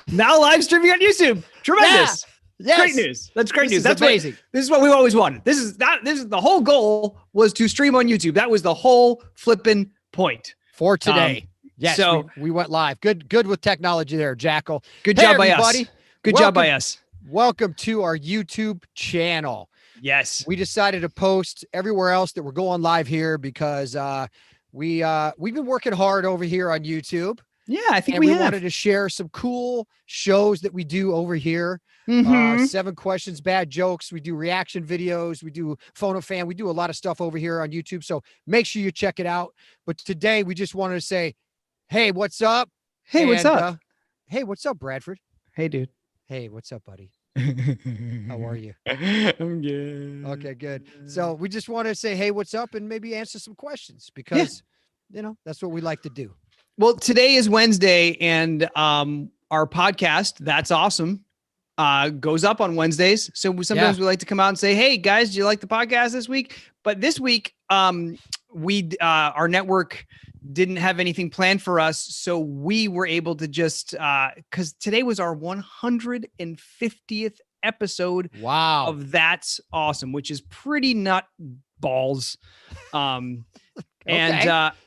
Now live streaming on YouTube. Tremendous. Yes. Great news. That's great news. That's amazing. This is what we've always wanted. This is the whole goal was to stream on YouTube. That was the whole flipping point for today. Yes. So we went live. Good with technology there, Jackal. Good job by us. Good job by us. Welcome to our YouTube channel. Yes. We decided to post everywhere else that we're going live here because we've been working hard over here on YouTube. Yeah, I think we wanted to share some cool shows that we do over here. 7 questions, bad jokes. We do reaction videos. We do phone a fan. We do a lot of stuff over here on YouTube. So make sure you check it out. But today we just wanted to say, hey, what's up? Hey, what's up? Hey, what's up, Bradford? Hey, dude. Hey, what's up, buddy? How are you? I'm good. Okay, good. So we just want to say, hey, what's up? And maybe answer some questions because, that's what we like to do. Well, today is Wednesday and our podcast, That's Awesome, goes up on Wednesdays. So sometimes we like to come out and say, hey, guys, do you like the podcast this week? But this week, our network didn't have anything planned for us. So we were able to just, because today was our 150th episode of That's Awesome, which is pretty nut balls. And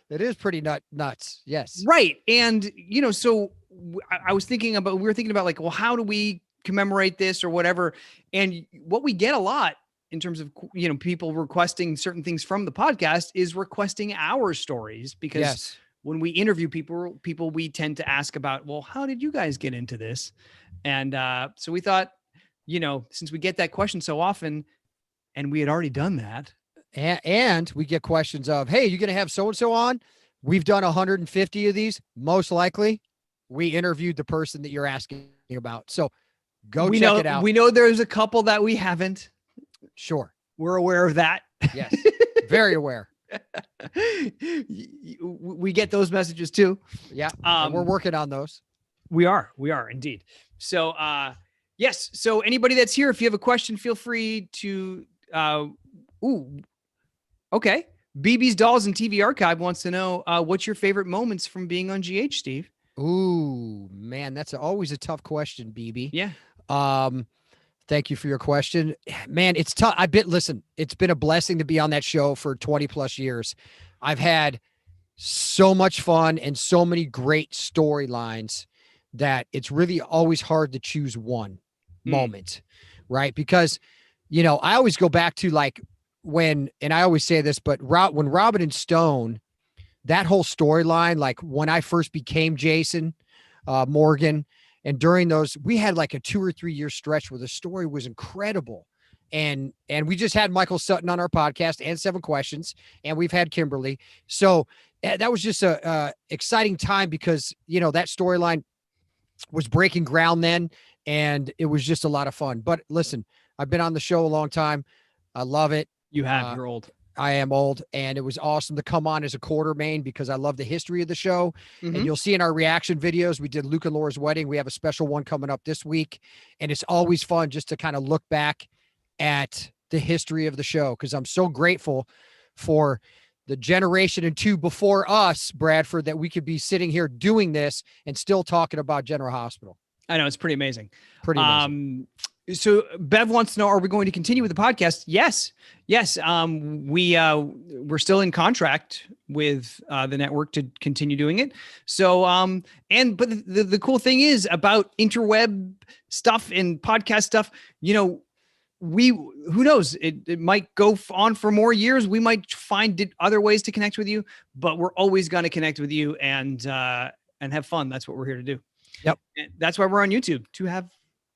it is pretty nuts. Yes. Right. And, so we were thinking about like, well, how do we commemorate this or whatever? And what we get a lot in terms of, people requesting certain things from the podcast is requesting our stories because when we interview people, we tend to ask about, well, how did you guys get into this? And so we thought, since we get that question so often and we had already done that. And we get questions of, hey, you're going to have so-and-so on? We've done 150 of these. Most likely, we interviewed the person that you're asking about. So check it out. We know there's a couple that we haven't. Sure. We're aware of that. Yes. Very aware. We get those messages too. Yeah. We're working on those. We are indeed. So, yes. So anybody that's here, if you have a question, feel free to, okay. BB's Dolls and TV Archive wants to know, what's your favorite moments from being on GH, Steve? Ooh, man, that's always a tough question, BB. Yeah. Thank you for your question. Man, it's tough. Listen, it's been a blessing to be on that show for 20 plus years. I've had so much fun and so many great storylines that it's really always hard to choose one moment, right? Because, I always go back to like and I always say this, but when Robin and Stone, that whole storyline, like when I first became Jason Morgan, and during those, we had like a 2 or 3 year stretch where the story was incredible. And we just had Michael Sutton on our podcast and 7 questions, and we've had Kimberly. So that was just a exciting time because, that storyline was breaking ground then, and it was just a lot of fun. But listen, I've been on the show a long time. I love it. You have. You're old. I am old, and it was awesome to come on as a quartermain because I love the history of the show. And you'll see in our reaction videos, we did Luke and Laura's wedding. We have a special one coming up this week, and it's always fun just to kind of look back at the history of the show because I'm so grateful for the generation and 2 before us, Bradford, that we could be sitting here doing this and still talking about General Hospital. I know, it's pretty amazing. Pretty amazing. So Bev wants to know, are we going to continue with the podcast? Yes. We're still in contract with the network to continue doing it. So, but the cool thing is about interweb stuff and podcast stuff, who knows, it might go on for more years. We might find other ways to connect with you, but we're always going to connect with you and have fun. That's what we're here to do. Yep. And that's why we're on YouTube, to have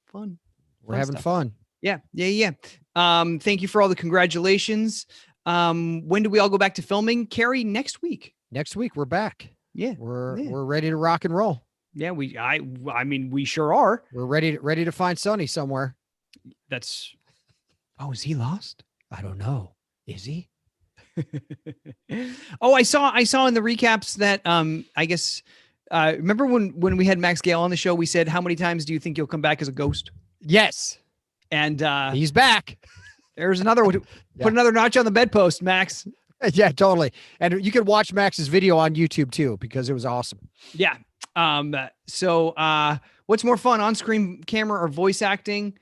fun. We're having fun. Yeah. Thank you for all the congratulations. When do we all go back to filming? Carrie, next week. Next week we're back. Yeah. We're ready to rock and roll. Yeah, I mean, we sure are. We're ready to find Sonny somewhere. Is he lost? I don't know. Is he? Oh, I saw in the recaps that I guess remember when we had Max Gale on the show, we said, how many times do you think you'll come back as a ghost? Yes. And he's back. There's another one. Put another notch on the bedpost, Max. Yeah, totally. And you can watch Max's video on YouTube too, because it was awesome. Yeah. Well, What's more fun, on-screen camera or voice acting?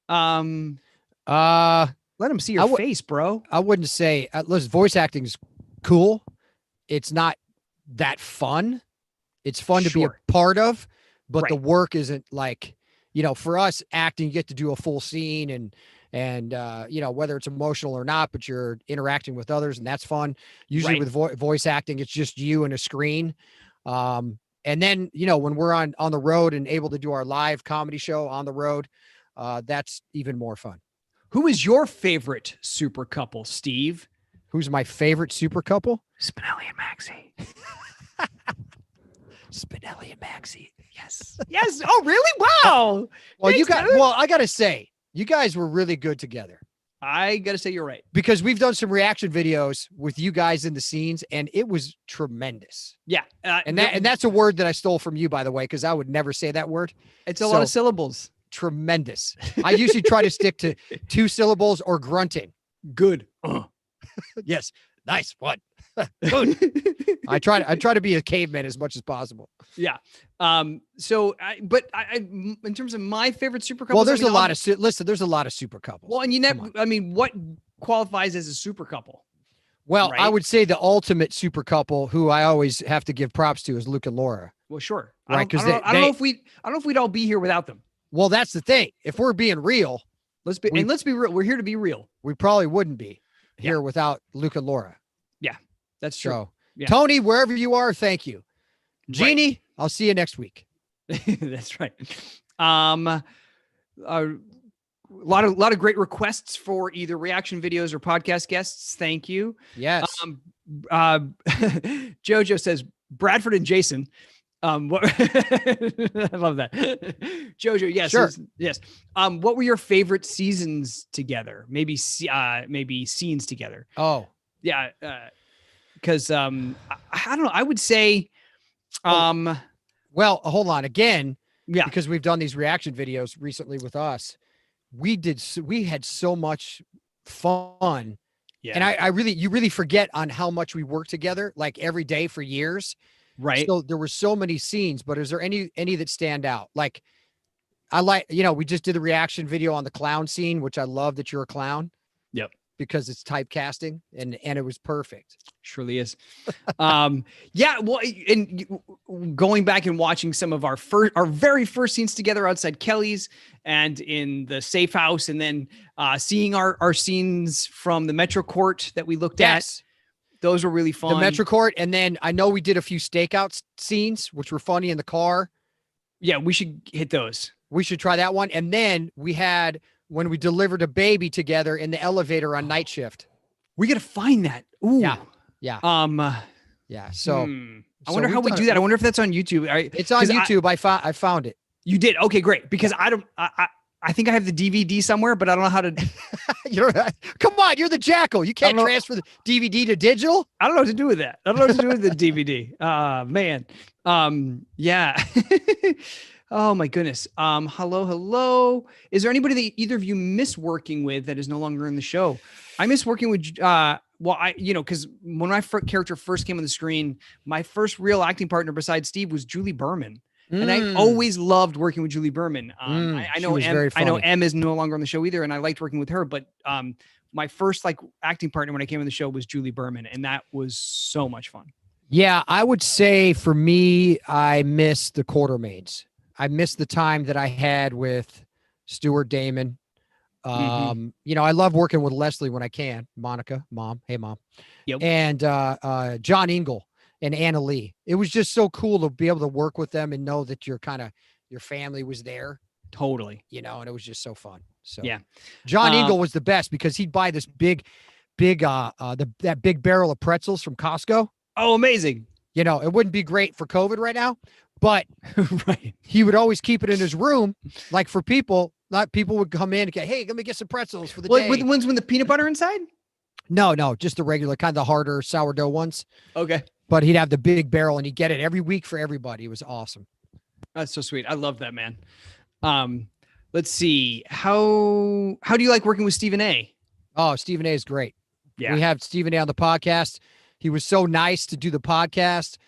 Let them see your face, bro. I wouldn't say, listen, voice acting's cool. It's not that fun. It's fun to be a part of, but the work isn't like, for us acting, you get to do a full scene and whether it's emotional or not, but you're interacting with others and that's fun. Usually with voice acting, it's just you and a screen. And then, when we're on the road and able to do our live comedy show on the road, that's even more fun. Who is your favorite super couple, Steve? Who's my favorite super couple? Spinelli and Maxie. Spinelli and Maxie. Yes. Yes. Oh, really? Wow. Well, I got to say, you guys were really good together. I got to say you're right. Because we've done some reaction videos with you guys in the scenes and it was tremendous. Yeah. And that's a word that I stole from you, by the way, because I would never say that word. It's a lot of syllables. Tremendous. I usually try to stick to 2 syllables or grunting. Good. Yes. Nice. What? Good. I try to be a caveman as much as possible. Yeah. In terms of my favorite super couples, well, there's a lot of super couples. Well, and you never, what qualifies as a super couple? Well, I would say the ultimate super couple who I always have to give props to is Luke and Laura. Well, sure. Right. Because I don't know if we'd all be here without them. Well, that's the thing. If we're being real, let's be real. We're here to be real. We probably wouldn't be here without Luke and Laura. Yeah, that's true. So, Tony, wherever you are, thank you. Jeannie, I'll see you next week. That's right. A lot of great requests for either reaction videos or podcast guests. Thank you. Yes. Jojo says Bradford and Jason. I love that. Jojo, yes, sure. Yes. What were your favorite seasons together? Maybe scenes together. Oh, yeah. Because I don't know. I would say, well, hold on again. Yeah, because we've done these reaction videos recently with us. We had so much fun. Yeah. And you really forget on how much we work together, like every day for years. Right. So there were so many scenes, but is there any that stand out? Like, we just did the reaction video on the clown scene, which I love that you're a clown. Yep. Because it's typecasting and it was perfect. Surely is. Yeah. Well, and going back and watching some of our very first scenes together outside Kelly's and in the safe house, and then seeing our scenes from the Metro Court that we looked at. Those were really fun. The Metro Court. And then I know we did a few stakeout scenes, which were funny in the car. Yeah, we should hit those. We should try that one. And then we had when we delivered a baby together in the elevator on night shift. We got to find that. Ooh. Yeah. Yeah. Yeah. So I wonder how we do that. I wonder if that's on YouTube. It's on YouTube. I found it. You did? Okay, great. Because I think I have the DVD somewhere, but I don't know how to. Come on, you're the Jackal. You can't transfer the DVD to digital. I don't know what to do with that. I don't know what to do with the DVD. Man. Yeah. Oh my goodness. Hello. Is there anybody that either of you miss working with that is no longer in the show? I miss working with. Because when my character first came on the screen, my first real acting partner besides Steve was Julie Berman. And I always loved working with Julie Berman. I know Em is no longer on the show either, and I liked working with her. But my first acting partner when I came on the show was Julie Berman, and that was so much fun. Yeah, I would say for me, I miss the Quartermaids. I miss the time that I had with Stuart Damon. I love working with Leslie when I can. Monica, mom, hey mom, yep. And John Ingle. And Anna Lee. It was just so cool to be able to work with them and know that your family was there. Totally. And it was just so fun. So yeah. John Ingle was the best because he'd buy this big that big barrel of pretzels from Costco. Oh, amazing. It wouldn't be great for COVID right now, but right. He would always keep it in his room. Like for people, not people would come in and go, hey, let me get some pretzels for the day. With the ones with the peanut butter inside? No, just the regular kind of the harder sourdough ones. Okay. But he'd have the big barrel and he'd get it every week for everybody. It was awesome. That's so sweet. I love that, man. Let's see. How do you like working with Stephen A? Oh, Stephen A is great. Yeah. We have Stephen A on the podcast. He was so nice to do the podcast.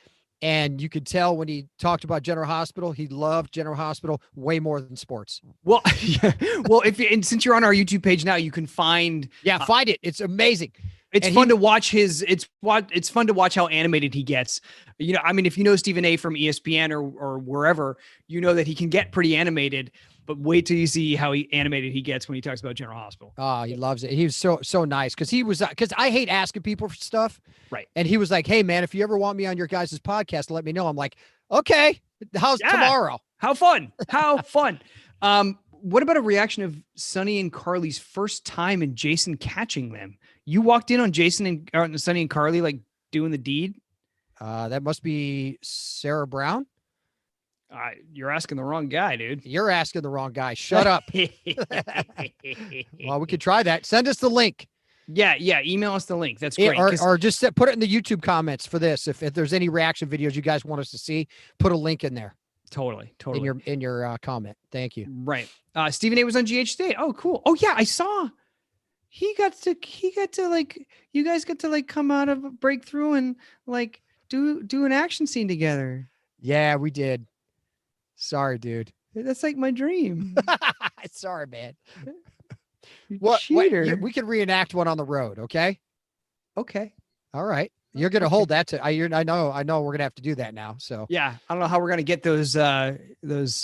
And you could tell when he talked about General Hospital, he loved General Hospital way more than sports. Well, yeah. Well, and since you're on our YouTube page now, you can find. Yeah, find it. It's amazing. It's fun to watch it's fun to watch how animated he gets. You know, I mean, if you know Stephen A from ESPN or wherever, you know that he can get pretty animated. But wait till you see how animated he gets when he talks about General Hospital. Oh, he loves it. He was so nice because I hate asking people for stuff. Right. And he was like, hey, man, if you ever want me on your guys' podcast, let me know. I'm like, okay, how's tomorrow? How fun. How fun. What about a reaction of Sonny and Carly's first time and Jason catching them? You walked in on Jason and Sonny and Carly like doing the deed? That must be Sarah Brown. You're asking the wrong guy, dude. You're asking the wrong guy. Shut up. Well, we could try that. Send us the link. Yeah. Email us the link. That's great. Or just put it in the YouTube comments for this. If there's any reaction videos you guys want us to see, put a link in there. Totally. In your comment. Thank you. Right. Stephen A was on GH today. Oh, cool. Oh yeah, I saw. He got to like, you guys got to like come out of a breakthrough and like do an action scene together. Yeah, we did. Sorry, dude. That's like my dream. Sorry, man. Cheater. We can reenact one on the road. Okay. Okay. All right. You're going to hold that to, I know we're going to have to do that now. So yeah, I don't know how we're going to get those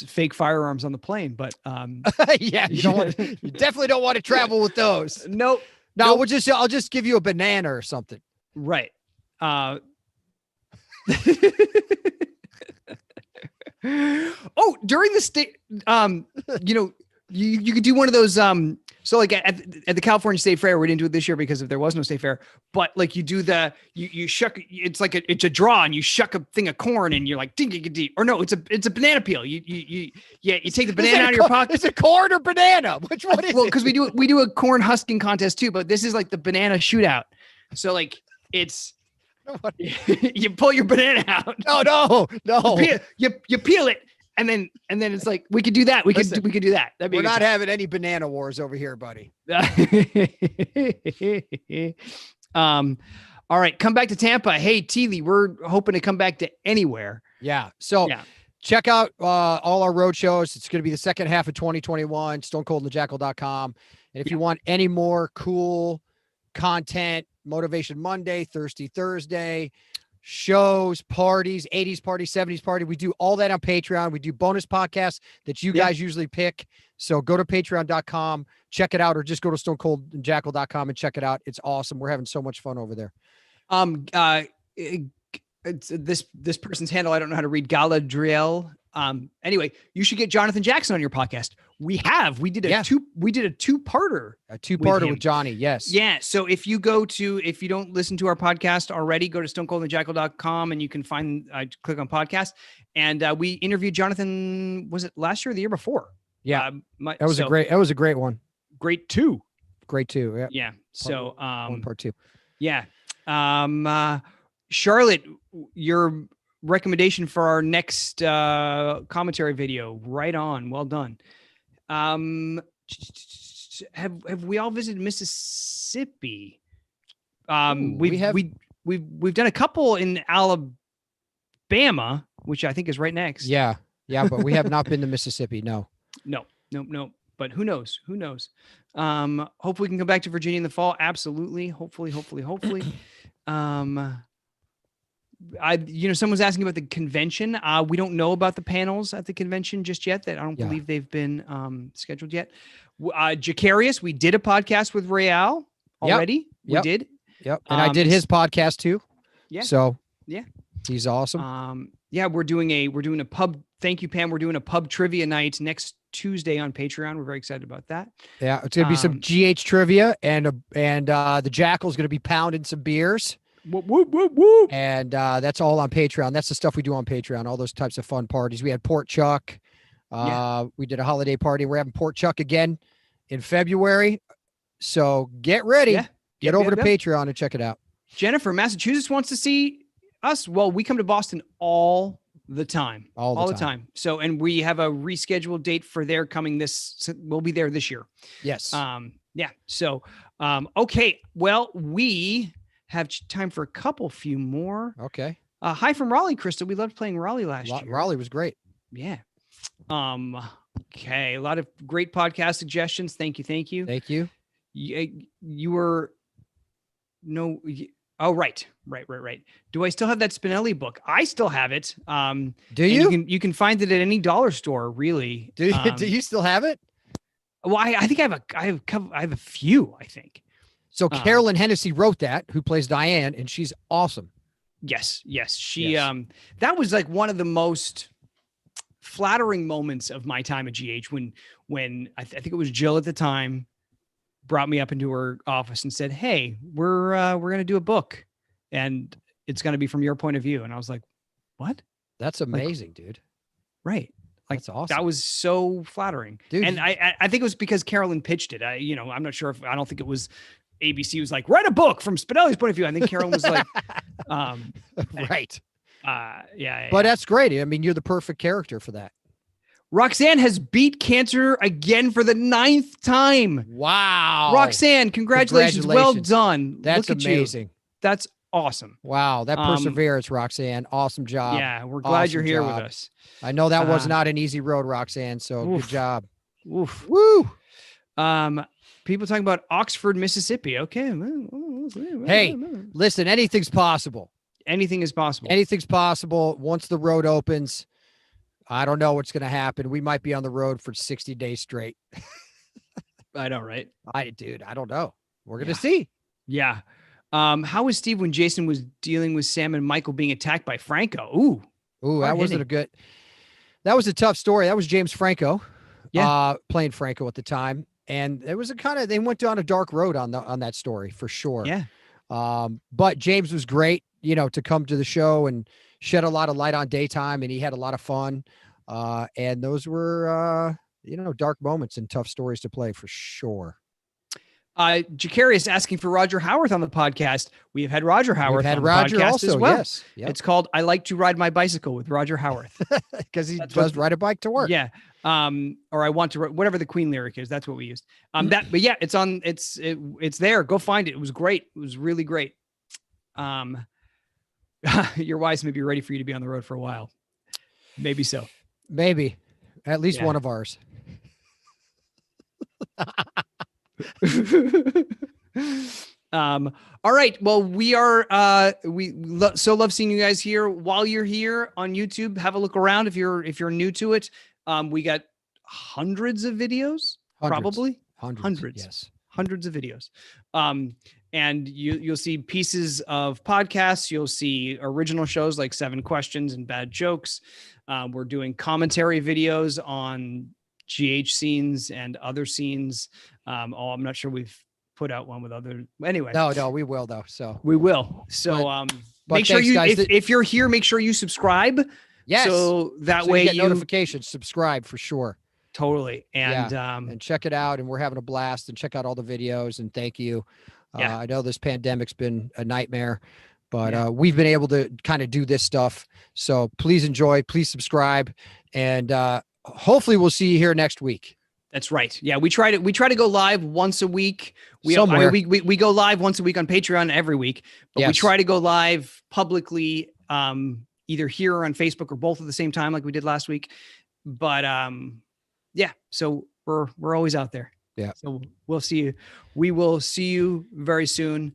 fake firearms on the plane, but yeah, you definitely don't want to travel with those. Nope. No, I'll just give you a banana or something. Right. Oh, during the state, you could do one of those, so like at the California State Fair, we didn't do it this year because there was no state fair, but like you do you shuck, it's like it's a draw and you shuck a thing of corn and you're like, ding, or no, it's a banana peel. You take the banana out of your pocket. It's a corn or banana. Which one is it? Well, because we do a corn husking contest too, but this is like the banana shootout. So like it's, you pull your banana out. No. You peel it. And then it's like, we could do that. We could do that. We're not having any banana wars over here, buddy. All right. Come back to Tampa. Hey, Teely, we're hoping to come back to anywhere. Yeah. So check out all our road shows. It's going to be the second half of 2021, stonecoldandthejackal.com. And if you want any more cool content, Motivation Monday, Thirsty Thursday, shows, parties, 80s party, 70s party. We do all that on Patreon. We do bonus podcasts that you guys usually pick. So go to patreon.com, check it out, or just go to stonecoldandjackal.com and check it out. It's awesome. We're having so much fun over there. It's this person's handle, I don't know how to read, Galadriel. Anyway, you should get Jonathan Jackson on your podcast. We did a two-parter. A two-parter with Johnny. Yes. Yeah. So if you don't listen to our podcast already, go to stonecoldandthejackal.com and you can find, click on podcast. And we interviewed Jonathan, was it last year or the year before? Yeah. That was a great one. Great two. Yeah. Yeah. So, part two. Yeah. Charlotte, your recommendation for our next commentary video, right on. Well done. Have we all visited Mississippi? We've done a couple in Alabama, which I think is right next. Yeah, but we have not been to Mississippi. No. But who knows? Hopefully we can come back to Virginia in the fall. Absolutely. Hopefully. Someone's asking about the convention. We don't know about the panels at the convention just yet. That I don't believe they've been scheduled yet. Jacarius, we did a podcast with Real already. We did. Yep. And I did his podcast too. Yeah. So yeah, he's awesome. We're doing a pub. Thank you, Pam. We're doing a pub trivia night next Tuesday on Patreon. We're very excited about that. Yeah. It's going to be some GH trivia and the Jackal is going to be pounding some beers. Whoop, whoop, whoop, whoop. And that's all on Patreon. That's the stuff we do on Patreon. All those types of fun parties. We had Port Chuck. We did a holiday party. We're having Port Chuck again in February. So get ready. Yeah. Get over to Patreon and check it out. Jennifer, Massachusetts wants to see us. Well, we come to Boston all the time. All the time. So, and we have a rescheduled date for their coming we'll be there this year. Yes. Yeah. So, okay. Well, we have time for a few more. Okay. Hi from Raleigh, Crystal. We loved playing Raleigh last year. Raleigh was great. Yeah. Okay. A lot of great podcast suggestions. Thank you. Thank you. Thank you. You were oh, right. Do I still have that Spinelli book? I still have it. Do you? You can find it at any dollar store, really. Do you still have it? Well, I think I have a few, I think. So Carolyn Hennessy wrote that, who plays Diane, and she's awesome. Yes. She that was like one of the most flattering moments of my time at GH when I think it was Jill at the time brought me up into her office and said, "Hey, we're going to do a book and it's going to be from your point of view." And I was like, "What?" That's amazing, dude. Right. Like, that's awesome. That was so flattering. Dude. And I think it was because Carolyn pitched it. I'm not sure I don't think it was ABC was like, write a book from Spinelli's point of view. I think Carolyn was like, right. Yeah. But that's great. I mean, you're the perfect character for that. Roxanne has beat cancer again for the 9th time. Wow. Roxanne, congratulations. Well done. That's amazing. That's awesome. Wow. That perseverance, Roxanne. Awesome job. Yeah. We're glad you're here with us. I know that was not an easy road, Roxanne. So good job. Oof. Woo. People talking about Oxford, Mississippi. Okay. Hey, listen, anything's possible. Anything is possible. Anything's possible. Once the road opens, I don't know what's going to happen. We might be on the road for 60 days straight. I know, right? I don't know. We're going to see. Yeah. How was Steve when Jason was dealing with Sam and Michael being attacked by Franco? Ooh, that wasn't that was a tough story. That was James Franco, playing Franco at the time. And it was they went down a dark road on that story for sure. Yeah. But James was great, to come to the show and shed a lot of light on daytime, and he had a lot of fun. And those were, dark moments and tough stories to play for sure. Jacarius asking for Roger Howarth on the podcast. We have had Roger Howarth on the podcast also, as well. Yes. Yep. It's called I Like to Ride My Bicycle with Roger Howarth. Because he does ride a bike to work. Yeah. Or I want to, whatever the Queen lyric is, that's what we used. But yeah, it's there. Go find it. It was great. It was really great. Your wives may be ready for you to be on the road for a while. Maybe so. Maybe. At least one of ours. All right. Well, we are, so love seeing you guys here. While you're here on YouTube, have a look around. If you're new to it, we got hundreds of videos, probably hundreds. Yes. Hundreds of videos. And you'll see pieces of podcasts. You'll see original shows like 7 Questions and Bad Jokes. We're doing commentary videos on GH scenes and other scenes. I'm not sure we've put out one with other. Anyway. No, we will though. So we will. So but make sure if you're here, make sure you subscribe. Yes. So that way you get notifications. Subscribe for sure. Totally. And and check it out. And we're having a blast. And check out all the videos. And thank you. I know this pandemic's been a nightmare, but we've been able to kind of do this stuff. So please enjoy. Please subscribe. And hopefully we'll see you here next week. That's right. Yeah, we try to go live once a week. We go live once a week on Patreon every week, but we try to go live publicly, either here or on Facebook or both at the same time, like we did last week. But so we're always out there. Yeah. So we'll see you. We will see you very soon.